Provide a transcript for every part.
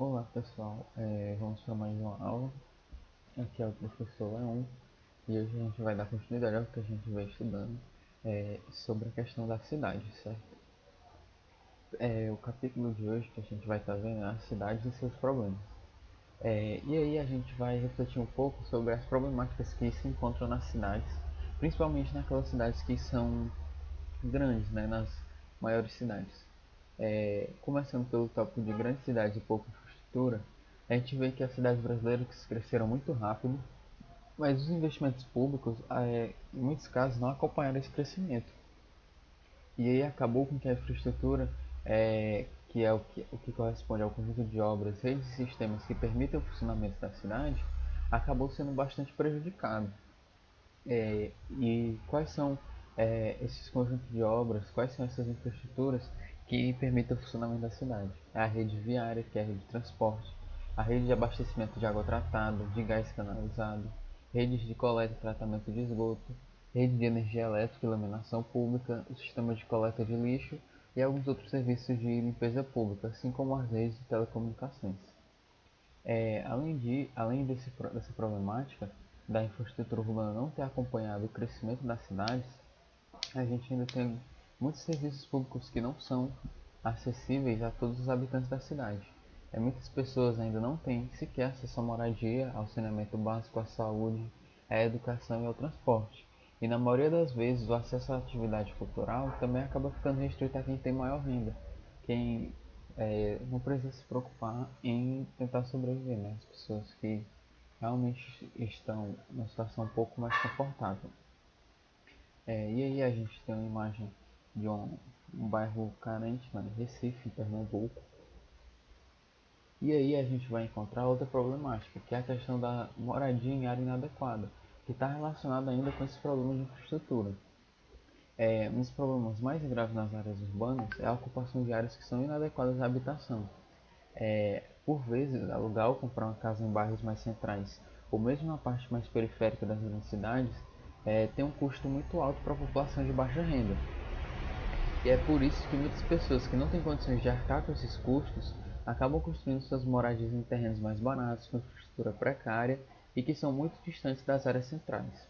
Olá pessoal, vamos para mais uma aula. Aqui é o professor Leon e hoje a gente vai dar continuidade ao que a gente vai estudando sobre a questão da cidade, certo? O capítulo de hoje que a gente vai estar vendo é a cidade e seus problemas. E aí a gente vai refletir um pouco sobre as problemáticas que se encontram nas cidades, principalmente naquelas cidades que são grandes, né, nas maiores cidades. Começando pelo tópico de grandes cidades e pouca infraestrutura, a gente vê que as cidades brasileiras cresceram muito rápido, mas os investimentos públicos, em muitos casos, não acompanharam esse crescimento. E aí acabou com que a infraestrutura, que é o que corresponde ao conjunto de obras, redes e sistemas que permitem o funcionamento da cidade, acabou sendo bastante prejudicado. E quais são esses conjuntos de obras, quais são essas infraestruturas que permitem o funcionamento da cidade? É a rede viária, que é a rede de transporte, a rede de abastecimento de água tratada, de gás canalizado, redes de coleta e tratamento de esgoto, rede de energia elétrica e iluminação pública, o sistema de coleta de lixo e alguns outros serviços de limpeza pública, assim como as redes de telecomunicações. Dessa problemática da infraestrutura urbana não ter acompanhado o crescimento das cidades, a gente ainda tem muitos serviços públicos que não são acessíveis a todos os habitantes da cidade. Muitas pessoas ainda não têm sequer acesso à moradia, ao saneamento básico, à saúde, à educação e ao transporte. E na maioria das vezes o acesso à atividade cultural também acaba ficando restrito a quem tem maior renda, quem não precisa se preocupar em tentar sobreviver, né? As pessoas que realmente estão numa situação um pouco mais confortável. E aí a gente tem uma imagem de um bairro carente, né, em Recife, em Pernambuco. E aí a gente vai encontrar outra problemática, que é a questão da moradia em área inadequada, que está relacionada ainda com esses problemas de infraestrutura. Um dos problemas mais graves nas áreas urbanas é a ocupação de áreas que são inadequadas à habitação. Por vezes, alugar ou comprar uma casa em bairros mais centrais, ou mesmo na parte mais periférica das grandes cidades, tem um custo muito alto para a população de baixa renda. E é por isso que muitas pessoas que não têm condições de arcar com esses custos acabam construindo suas moradias em terrenos mais baratos, com infraestrutura precária e que são muito distantes das áreas centrais.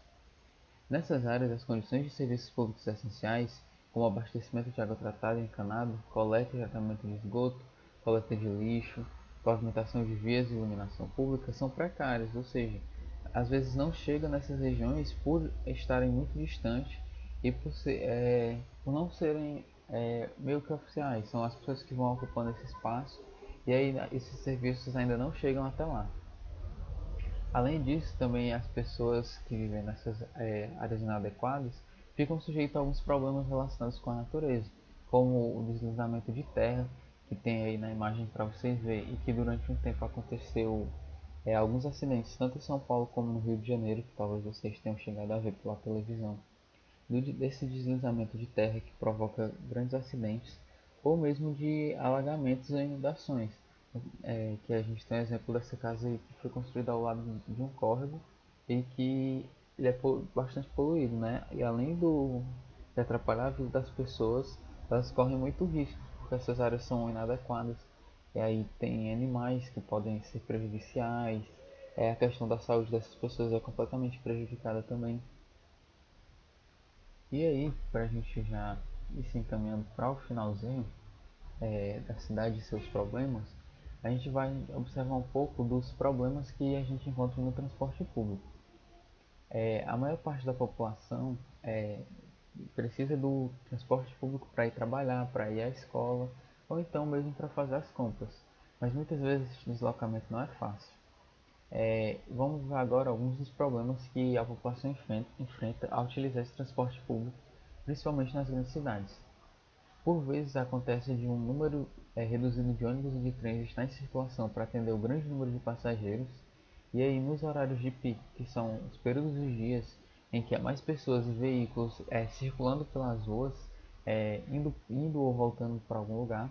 Nessas áreas, as condições de serviços públicos essenciais, como abastecimento de água tratada e encanada, coleta e tratamento de esgoto, coleta de lixo, pavimentação de vias e iluminação pública, são precárias, ou seja, às vezes não chegam nessas regiões por estarem muito distantes e por não serem meio que oficiais. São as pessoas que vão ocupando esse espaço e aí esses serviços ainda não chegam até lá. Além disso, também as pessoas que vivem nessas áreas inadequadas ficam sujeitas a alguns problemas relacionados com a natureza, como o deslizamento de terra, que tem aí na imagem para vocês verem, e que durante um tempo aconteceu alguns acidentes, tanto em São Paulo como no Rio de Janeiro, que talvez vocês tenham chegado a ver pela televisão, desse deslizamento de terra que provoca grandes acidentes, ou mesmo de alagamentos e inundações, que a gente tem um exemplo dessa casa aí que foi construída ao lado de um córrego e que ele é bastante poluído, né? E além de atrapalhar a vida das pessoas, elas correm muito risco, porque essas áreas são inadequadas. E aí tem animais que podem ser prejudiciais, a questão da saúde dessas pessoas é completamente prejudicada também. E aí, para a gente já ir se encaminhando para o finalzinho da cidade e seus problemas, a gente vai observar um pouco dos problemas que a gente encontra no transporte público. A maior parte da população precisa do transporte público para ir trabalhar, para ir à escola, ou então mesmo para fazer as compras. Mas muitas vezes esse deslocamento não é fácil. Vamos ver agora alguns dos problemas que a população enfrenta ao utilizar esse transporte público, principalmente nas grandes cidades. Por vezes acontece de um número reduzido de ônibus e de trens estar em circulação para atender o grande número de passageiros, e aí nos horários de pico, que são os períodos dos dias em que há mais pessoas e veículos circulando pelas ruas, indo ou voltando para algum lugar,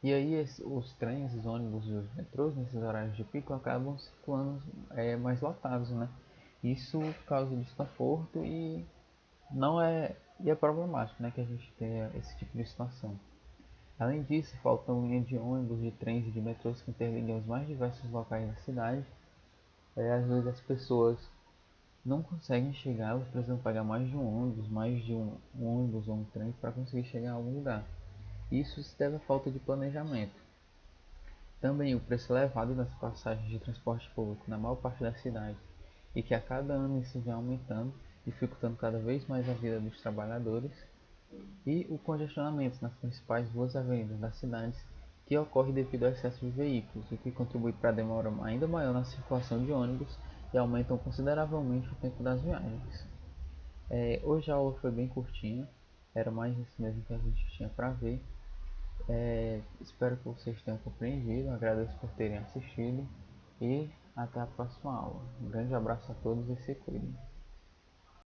e aí os trens, os ônibus e os metrôs nesses horários de pico acabam circulando mais lotados, né? Isso causa desconforto não é, e é problemático, né, que a gente tenha esse tipo de situação. Além disso, faltam linhas de ônibus, de trens e de metrôs que interligam os mais diversos locais da cidade. Às vezes as pessoas não conseguem chegar, elas precisam pagar mais de um ônibus, mais de um ônibus ou um trem para conseguir chegar a algum lugar. Isso se deve à falta de planejamento. Também o preço elevado das passagens de transporte público na maior parte das cidades e que a cada ano isso vem aumentando, dificultando cada vez mais a vida dos trabalhadores, e o congestionamento nas principais ruas e avenidas das cidades, que ocorre devido ao excesso de veículos, o que contribui para a demora ainda maior na circulação de ônibus e aumentam consideravelmente o tempo das viagens. Hoje a aula foi bem curtinha, era mais isso mesmo que a gente tinha para ver. Espero que vocês tenham compreendido, agradeço por terem assistido e até a próxima aula. Um grande abraço a todos e se cuidem.